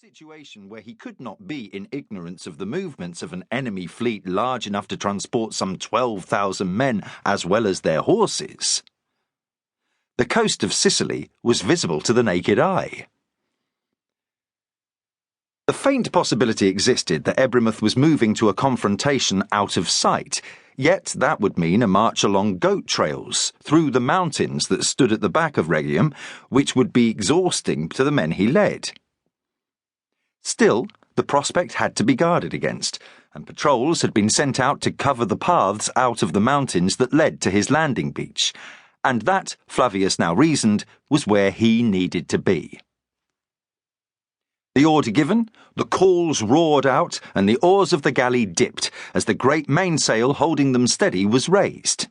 situation where he could not be in ignorance of the movements of an enemy fleet large enough to transport some 12,000 men as well as their horses. The coast of Sicily was visible to the naked eye. The faint possibility existed that Ebrymouth was moving to a confrontation out of sight, yet that would mean a march along goat trails through the mountains that stood at the back of Rhegium, which would be exhausting to the men he led. Still, the prospect had to be guarded against, and patrols had been sent out to cover the paths out of the mountains that led to his landing beach, and that, Flavius now reasoned, was where he needed to be. The order given, the calls roared out, and the oars of the galley dipped as the great mainsail holding them steady was raised.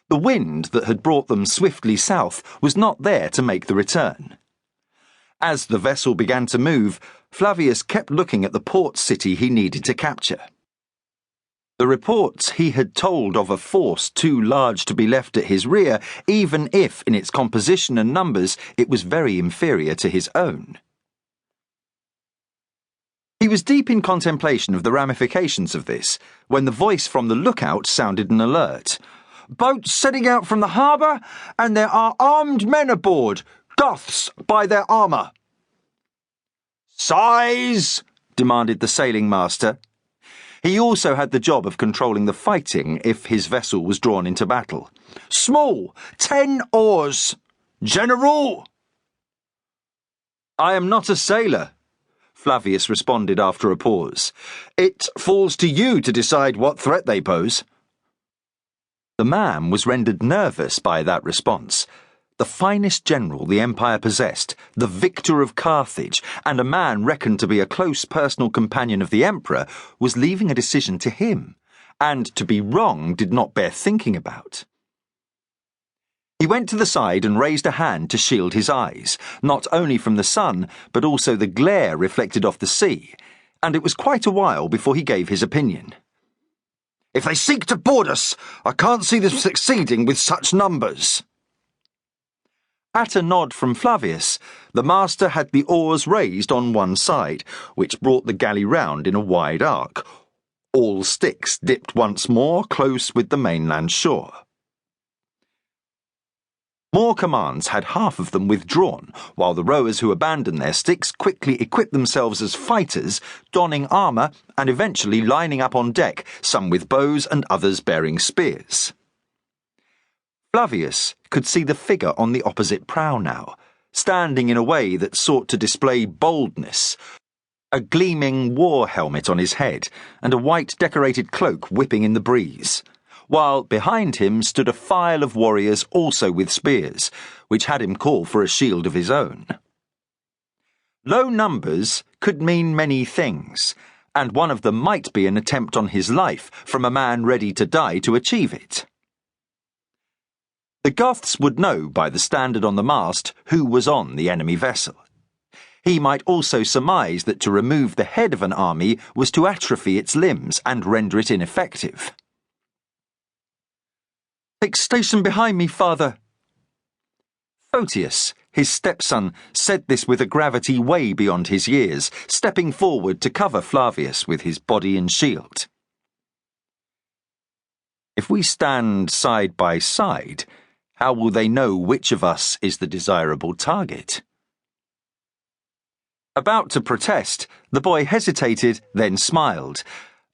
The wind that had brought them swiftly south was not there to make the return. As the vessel began to move, Flavius kept looking at the port city he needed to capture. The reports he had told of a force too large to be left at his rear, even if in its composition and numbers it was very inferior to his own. He was deep in contemplation of the ramifications of this, when the voice from the lookout sounded an alert. "Boats setting out from the harbour, and there are armed men aboard, Goths by their armour." "Size!" demanded the sailing master. He also had the job of controlling the fighting if his vessel was drawn into battle. "Small, 10 oars. General!" "I am not a sailor," Flavius responded after a pause. "It falls to you to decide what threat they pose." The man was rendered nervous by that response. The finest general the empire possessed, the victor of Carthage, and a man reckoned to be a close personal companion of the emperor, was leaving a decision to him, and to be wrong did not bear thinking about. He went to the side and raised a hand to shield his eyes, not only from the sun, but also the glare reflected off the sea, and it was quite a while before he gave his opinion. "If they seek to board us, I can't see them succeeding with such numbers." At a nod from Flavius, the master had the oars raised on one side, which brought the galley round in a wide arc. All sticks dipped once more close with the mainland shore. More commands had half of them withdrawn, while the rowers who abandoned their sticks quickly equipped themselves as fighters, donning armour and eventually lining up on deck, some with bows and others bearing spears. Flavius could see the figure on the opposite prow now, standing in a way that sought to display boldness, a gleaming war helmet on his head and a white decorated cloak whipping in the breeze, while behind him stood a file of warriors also with spears, which had him call for a shield of his own. Low numbers could mean many things, and one of them might be an attempt on his life from a man ready to die to achieve it. The Goths would know by the standard on the mast who was on the enemy vessel. He might also surmise that to remove the head of an army was to atrophy its limbs and render it ineffective. "Take station behind me, father." Photius, his stepson, said this with a gravity way beyond his years, stepping forward to cover Flavius with his body and shield. "If we stand side by side, how will they know which of us is the desirable target?" About to protest, the boy hesitated, then smiled,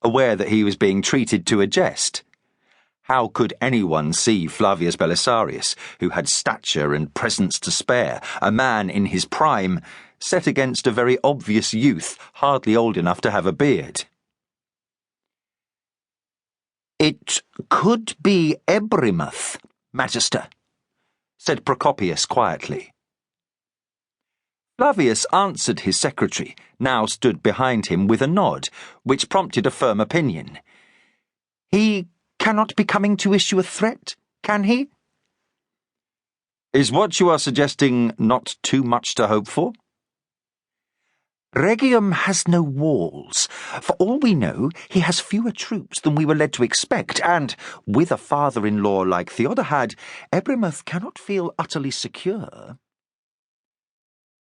aware that he was being treated to a jest. How could anyone see Flavius Belisarius, who had stature and presence to spare, a man in his prime, set against a very obvious youth, hardly old enough to have a beard? "It could be Ebrymouth, Magister," said Procopius quietly. Flavius answered his secretary, now stood behind him, with a nod, which prompted a firm opinion. "He cannot be coming to issue a threat, can he?" "Is what you are suggesting not too much to hope for?" "Rhegium has no walls. For all we know, he has fewer troops than we were led to expect, and, with a father-in-law like Theodora, Ebrymouth cannot feel utterly secure."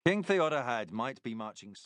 King Theodora might be marching south.